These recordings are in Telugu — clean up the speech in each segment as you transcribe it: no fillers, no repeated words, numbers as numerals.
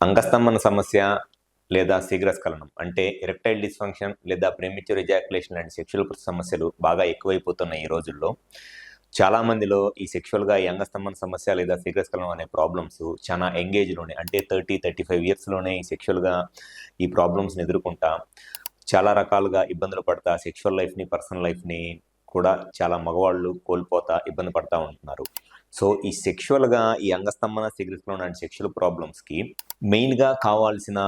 అంగస్తంభన సమస్య లేదా శీఘ్రస్ఖలనం అంటే ఎరెక్టైల్ డిస్ఫంక్షన్ లేదా ప్రీమెచ్యూర్ ఎజాక్యులేషన్ లాంటి సెక్షువల్ సమస్యలు బాగా ఎక్కువైపోతున్నాయి ఈ రోజుల్లో. చాలా మందిలో ఈ సెక్షువల్గా ఈ అంగస్తంభన సమస్య లేదా శీఘ్రస్ఖలనం అనే ప్రాబ్లమ్స్ చాలా ఎంగేజ్లోనే అంటే 30-35 ఇయర్స్లోనే ఈ సెక్షువల్గా ఈ ప్రాబ్లమ్స్ని ఎదుర్కొంటా చాలా రకాలుగా ఇబ్బందులు పడతా సెక్షువల్ లైఫ్ని పర్సనల్ లైఫ్ని కూడా చాలా మగవాళ్ళు కోల్పోతా ఇబ్బంది పడతా ఉంటున్నారు. సో ఈ సెక్షువల్గా ఈ అంగస్తంభన శీఘ్రస్ఖలనం లాంటి సెక్షువల్ ప్రాబ్లమ్స్కి మెయిన్గా కావాల్సిన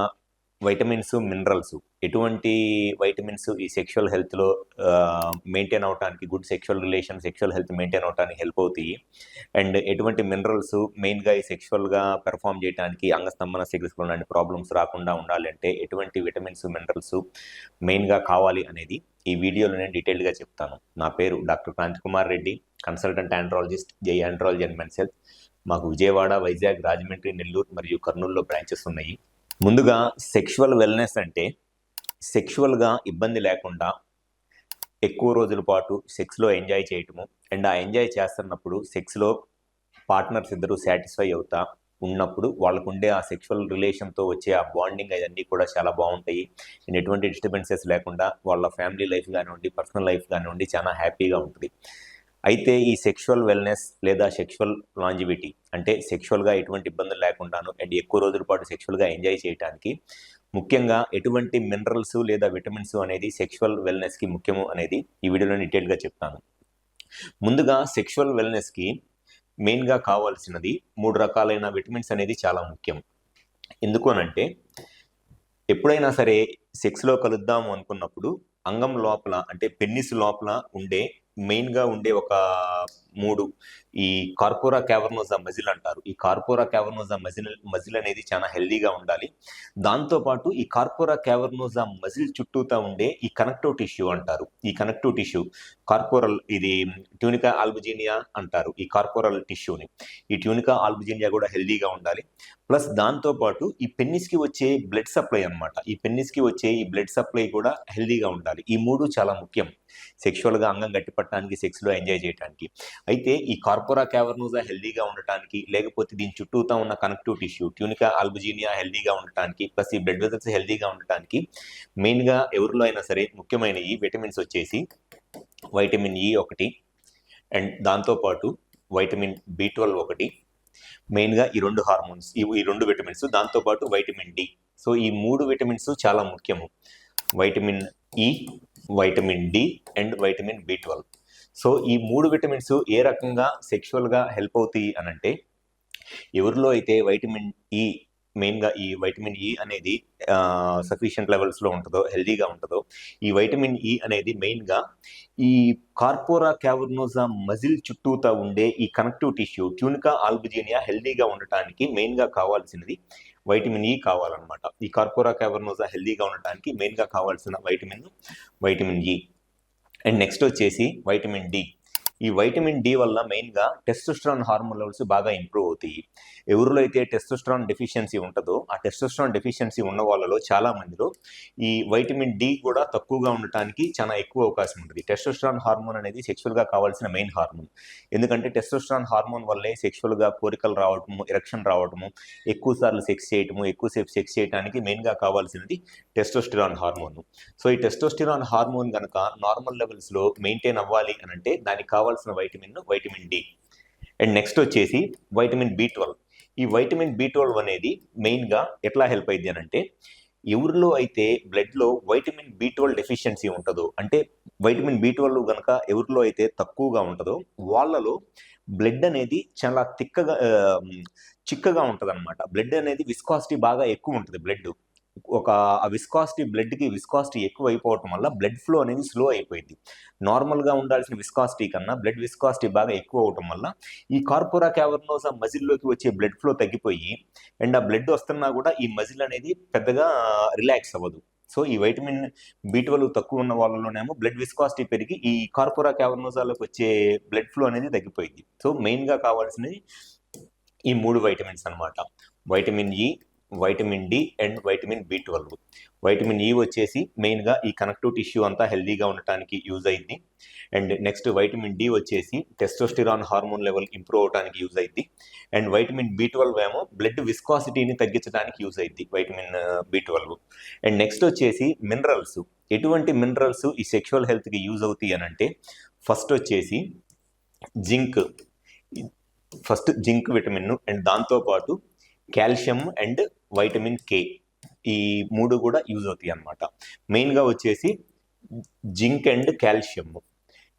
వైటమిన్స్ మినరల్స్ ఎటువంటి వైటమిన్స్ ఈ సెక్షువల్ హెల్త్లో మెయింటైన్ అవడానికి good sexual relation sexual health maintain అవడానికి హెల్ప్ అవుతాయి అండ్ ఎటువంటి మినరల్స్ మెయిన్గా ఈ సెక్షువల్గా పెర్ఫామ్ చేయడానికి అంగస్తంభన శీఘ్రస్ఖలనం లాంటి ప్రాబ్లమ్స్ రాకుండా ఉండాలంటే ఎటువంటి విటమిన్స్ మినరల్స్ మెయిన్గా కావాలి అనేది ఈ వీడియోలో నేను డీటెయిల్గా చెప్తాను. నా పేరు doctor Kranthi Kumar Reddy, consultant andrologist, జై ఆండ్రాలజీ అండ్ మెన్స్ హెల్త్. మాకు విజయవాడ, వైజాగ్, రాజమండ్రి, నెల్లూరు మరియు కర్నూలులో బ్రాంచెస్ ఉన్నాయి. ముందుగా సెక్షువల్ వెల్నెస్ అంటే సెక్షువల్గా ఇబ్బంది లేకుండా ఎక్కువ రోజుల పాటు సెక్స్లో ఎంజాయ్ చేయటము అండ్ ఆ ఎంజాయ్ చేస్తున్నప్పుడు సెక్స్లో పార్ట్నర్స్ ఇద్దరు సాటిస్ఫై అవుతా ఉన్నప్పుడు వాళ్ళకు ఉండే ఆ సెక్షువల్ రిలేషన్తో వచ్చే ఆ బాండింగ్ అవన్నీ కూడా చాలా బాగుంటాయి అండ్ ఎటువంటి డిస్టర్బెన్సెస్ లేకుండా వాళ్ళ ఫ్యామిలీ లైఫ్ కానివ్వండి పర్సనల్ లైఫ్ కానివ్వండి చాలా హ్యాపీగా ఉంటుంది. అయితే ఈ సెక్షువల్ వెల్నెస్ లేదా సెక్షువల్ లాంజివిటీ అంటే సెక్షువల్గా ఎటువంటి ఇబ్బందులు లేకుండాను అండ్ ఎక్కువ రోజుల పాటు సెక్షువల్గా ఎంజాయ్ చేయడానికి ముఖ్యంగా ఎటువంటి మినరల్స్ లేదా విటమిన్స్ అనేది సెక్షువల్ వెల్నెస్కి ముఖ్యము అనేది ఈ వీడియోలో డీటెయిల్గా చెప్తాను. ముందుగా సెక్షువల్ వెల్నెస్కి మెయిన్గా కావాల్సినది 3 రకాలైన విటమిన్స్ అనేది చాలా ముఖ్యం. ఎందుకు అనంటే ఎప్పుడైనా సరే సెక్స్లో కలుద్దాము అనుకున్నప్పుడు అంగం లోపల అంటే పెన్నిస్ లోపల ఉండే మెయిన్గా ఉండే ఒక 3 ఈ కార్పోరా క్యావర్నోసా మజిల్ అంటారు. ఈ కార్పోరా క్యావర్నోసా మజిల్ అనేది చాలా హెల్దీగా ఉండాలి. దాంతోపాటు ఈ కార్పోరా క్యావర్నోసా మజిల్ చుట్టూతా ఉండే ఈ కనెక్టివ్ టిష్యూ అంటారు. ఈ కనెక్టివ్ టిష్యూ కార్పోరల్ ఇది ట్యూనికా ఆల్బుజినియా అంటారు. ఈ కార్పోరల్ టిష్యూని ఈ ట్యూనికా ఆల్బుజినియా కూడా హెల్దీగా ఉండాలి. ప్లస్ దాంతోపాటు ఈ పెన్నిస్కి వచ్చే బ్లడ్ సప్లై అనమాట. ఈ పెన్నిస్కి వచ్చే ఈ బ్లడ్ సప్లై కూడా హెల్దీగా ఉండాలి. ఈ 3 చాలా ముఖ్యం సెక్షువల్గా అంగం గట్టిపట్టడానికి సెక్స్లో ఎంజాయ్ చేయడానికి. అయితే ఈ కార్పోరా క్యావర్నోసా హెల్దీగా ఉండటానికి లేకపోతే దీని చుట్టూతా ఉన్న కనెక్టివ్ టిష్యూ ట్యూనికా ఆల్బుజినియా హెల్దీగా ఉండటానికి ప్లస్ ఈ బ్లడ్ వెజల్స్ హెల్దీగా ఉండటానికి మెయిన్గా ఎవరిలో అయినా సరే ముఖ్యమైన ఈ విటమిన్స్ వచ్చేసి వైటమిన్ ఈ ఒకటి అండ్ దాంతోపాటు వైటమిన్ B12 ఒకటి మెయిన్గా ఈ 2 హార్మోన్స్ ఈ 2 విటమిన్స్ దాంతోపాటు వైటమిన్ డి. సో ఈ 3 విటమిన్స్ చాలా ముఖ్యము. Vitamin E, vitamin D and vitamin B12. So ఈ 3 విటమిన్స్ ఏ రకంగా సెక్షువల్గా హెల్ప్ అవుతాయి అనంటే ఎవరిలో అయితే వైటమిన్ ఈ మెయిన్గా ఈ వైటమిన్ ఈ అనేది సఫిషియంట్ లెవెల్స్లో ఉంటుందో హెల్దీగా ఉంటుందో ఈ వైటమిన్ ఈ అనేది మెయిన్గా ఈ కార్పోరా క్యావర్నోసా మజిల్ చుట్టూతా ఉండే ఈ కనెక్టివ్ టిష్యూ ట్యూనికా ఆల్బుజినియా హెల్దీగా ఉండటానికి మెయిన్గా కావాల్సినది వైటమిన్ ఈ కావాలన్నమాట. ఈ కార్పోరా క్యావర్నోసా హెల్దీగా ఉండటానికి మెయిన్గా కావాల్సిన వైటమిన్ ఈ అండ్ నెక్స్ట్ వచ్చేసి వైటమిన్ డి. ఈ వైటమిన్ డి వల్ల మెయిన్గా టెస్టోస్టెరాన్ హార్మోన్ లెవెల్స్ బాగా ఇంప్రూవ్ అవుతాయి. ఎవరిలో అయితే టెస్టోస్టెరాన్ డెఫిషియన్సీ ఉంటుందో ఆ టెస్టోస్టెరాన్ డెఫిషియన్సీ ఉన్న వాళ్ళలో చాలా మందిలో ఈ వైటమిన్ డి కూడా తక్కువగా ఉండటానికి చాలా ఎక్కువ అవకాశం ఉంటుంది. టెస్టోస్టెరాన్ హార్మోన్ అనేది సెక్షువల్గా కావాల్సిన మెయిన్ హార్మోన్. ఎందుకంటే టెస్టోస్టెరాన్ హార్మోన్ వల్లే సెక్షువల్గా కోరికలు రావటము ఎరక్షన్ రావటము ఎక్కువసార్లు సెక్స్ చేయటము ఎక్కువసేపు సెక్స్ చేయడానికి మెయిన్గా కావాల్సినది టెస్టోస్టెరాన్ హార్మోన్. సో ఈ టెస్టోస్టెరాన్ హార్మోన్ కనుక నార్మల్ లెవెల్స్లో మెయింటైన్ అవ్వాలి అని అంటే దానికి కావాల్సిన వైటమిన్ డి. అండ్ నెక్స్ట్ వచ్చేసి వైటమిన్ B12. ఈ వైటమిన్ B12 అనేది మెయిన్గా ఎట్లా హెల్ప్ అయింది అని అంటే ఎవరిలో అయితే బ్లడ్లో వైటమిన్ B12 డెఫిషియన్సీ ఉంటుందో అంటే వైటమిన్ B12 కనుక ఎవరిలో అయితే తక్కువగా ఉంటుందో వాళ్ళలో బ్లడ్ అనేది చాలా చిక్కగా ఉంటుంది అనమాట. బ్లడ్ అనేది విస్కాసిటీ బాగా ఎక్కువ ఉంటుంది. బ్లడ్ ఆ విస్కాసిటీ ఎక్కువ అయిపోవటం వల్ల బ్లడ్ ఫ్లో అనేది స్లో అయిపోయింది. నార్మల్గా ఉండాల్సిన విస్కాసిటీ కన్నా బ్లడ్ విస్కాసిటీ బాగా ఎక్కువ అవటం వల్ల ఈ కార్పోరా క్యావర్నోసా మజిల్లోకి వచ్చే బ్లడ్ ఫ్లో తగ్గిపోయి అండ్ ఆ బ్లడ్ వస్తున్నా కూడా ఈ మజిల్ అనేది పెద్దగా రిలాక్స్ అవ్వదు. సో ఈ వైటమిన్ B12 తక్కువ ఉన్న వాళ్ళలోనేమో బ్లడ్ విస్కాసిటీ పెరిగి ఈ కార్పోరా క్యావర్నోసాలోకి వచ్చే బ్లడ్ ఫ్లో అనేది తగ్గిపోయింది. సో మెయిన్గా కావాల్సినది ఈ 3 వైటమిన్స్ అనమాట. Vitamin E, vitamin D and vitamin B12. Vitamin E వచ్చేసి మెయిన్గా ఈ కనెక్టివ్ టిష్యూ అంతా హెల్దీగా ఉండటానికి యూజ్ అయింది. అండ్ నెక్స్ట్ వైటమిన్ డి వచ్చేసి టెస్టోస్టిరాన్ హార్మోన్ లెవెల్ ఇంప్రూవ్ అవడానికి యూజ్ అయింది. అండ్ వైటమిన్ B12 ఏమో బ్లడ్ విస్కాసిటీని తగ్గించడానికి యూజ్ అయింది వైటమిన్ B12. అండ్ నెక్స్ట్ వచ్చేసి మినరల్స్. ఎటువంటి మినరల్స్ ఈ సెక్షువల్ హెల్త్కి యూజ్ అవుతాయి అని అంటే ఫస్ట్ వచ్చేసి జింక్ విటమిన్ అండ్ దాంతోపాటు కాల్షియం అండ్ వైటమిన్ కే, ఈ మూడు కూడా యూజ్ అవుతాయి అన్నమాట. మెయిన్గా వచ్చేసి జింక్ అండ్ కాల్షియం.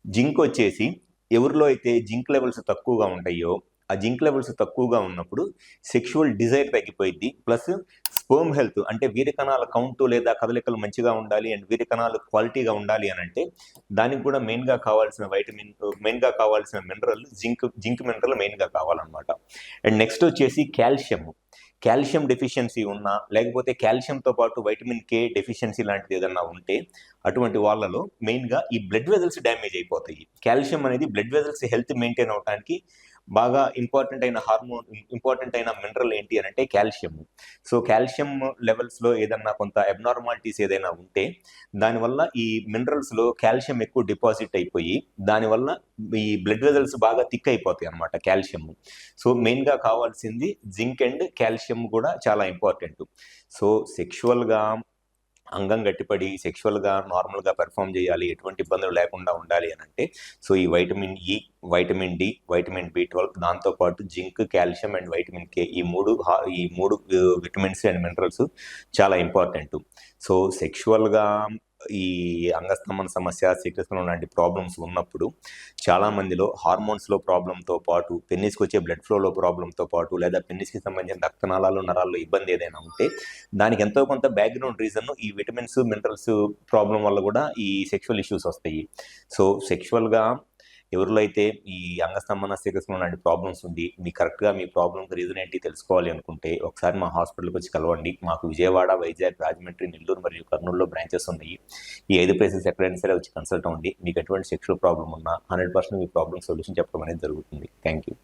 జింక్ వచ్చేసి ఎవరిలో అయితే జింక్ లెవెల్స్ తక్కువగా ఉంటాయో ఆ జింక్ లెవెల్స్ తక్కువగా ఉన్నప్పుడు సెక్షువల్ డిజైర్ తగ్గిపోయింది. ప్లస్ స్పర్మ్ హెల్త్ అంటే వీర్యకణాల కౌంటు లేదా కదలికలు మంచిగా ఉండాలి అండ్ వీర్యకణాలు క్వాలిటీగా ఉండాలి అని అంటే దానికి కూడా మెయిన్గా కావాల్సిన మినరల్ జింక్ మినరల్ మెయిన్గా కావాలన్నమాట. అండ్ నెక్స్ట్ వచ్చేసి కాల్షియం డెఫిషియన్సీ ఉన్నా లేకపోతే కాల్షియంతో పాటు వైటమిన్ కే డెఫిషియన్సీ లాంటిది ఏదన్నా ఉంటే అటువంటి వాళ్ళలో మెయిన్గా ఈ బ్లడ్ వెజల్స్ డ్యామేజ్ అయిపోతాయి. కాల్షియం అనేది బ్లడ్ వెజల్స్ హెల్త్ మెయింటైన్ అవడానికి బాగా ఇంపార్టెంట్ అయిన మినరల్ ఏంటి అని అంటే కాల్షియం. సో కాల్షియం లెవెల్స్లో ఏదన్నా కొంత అబ్నార్మాలిటీస్ ఏదైనా ఉంటే దానివల్ల ఈ మినరల్స్లో కాల్షియం ఎక్కువ డిపాజిట్ అయిపోయి దానివల్ల ఈ బ్లడ్ వెజల్స్ బాగా థిక్ అయిపోతాయి అన్నమాట కాల్షియం. సో మెయిన్గా కావాల్సింది జింక్ అండ్ కాల్షియం కూడా చాలా ఇంపార్టెంట్. సో సెక్షువల్గా అంగం గట్టిపడి సెక్షువల్గా నార్మల్గా పెర్ఫామ్ చేయాలి, ఎటువంటి ఇబ్బందులు లేకుండా ఉండాలి అని అంటే సో ఈ vitamin E, vitamin D, vitamin B12 దాంతోపాటు zinc, calcium and vitamin K, ఈ మూడు విటమిన్స్ అండ్ మినరల్స్ చాలా ఇంపార్టెంట్. సో సెక్షువల్గా ఈ అంగస్తంభన సమస్య, శీఘ్రస్ఖలనం లాంటి ప్రాబ్లమ్స్ ఉన్నప్పుడు చాలామందిలో హార్మోన్స్లో ప్రాబ్లంతో పాటు పెన్నిస్కి వచ్చే బ్లడ్ ఫ్లోలో ప్రాబ్లంతో పాటు లేదా పెన్నిస్కి సంబంధించిన రక్తనాళాలు, నరాల్లో ఇబ్బంది ఏదైనా ఉంటే దానికి ఎంతో కొంత బ్యాక్గ్రౌండ్ రీజన్ ఈ విటమిన్స్, మినరల్స్ ప్రాబ్లం వల్ల కూడా ఈ సెక్షువల్ ఇష్యూస్ వస్తాయి. సో సెక్షువల్గా ఎవరిలో అయితే ఈ అంగస్తంభన, శీఘ్రస్ఖలనం లాంటి ప్రాబ్లమ్స్ ఉంది, మీకు కరెక్ట్గా మీ ప్రాబ్లంకి రీజన్ ఏంటి తెలుసుకోవాలి అనుకుంటే ఒకసారి మా హాస్పిటల్కి వచ్చి కలవండి. మాకు విజయవాడ, వైజాగ్, రాజమండ్రి, నెల్లూరు మరియు కర్నూలులో బ్రాంచెస్ ఉన్నాయి. ఈ 5 ప్లేసెస్ ఎక్కడైనా సరే వచ్చి కన్సల్ట్ అవ్వండి. మీకు ఎటువంటి సెక్షువల్ ప్రాబ్లం ఉన్నా 100% మీ ప్రాబ్లమ్ సొల్యూషన్ చెప్పడం అనేది జరుగుతుంది. Thank you.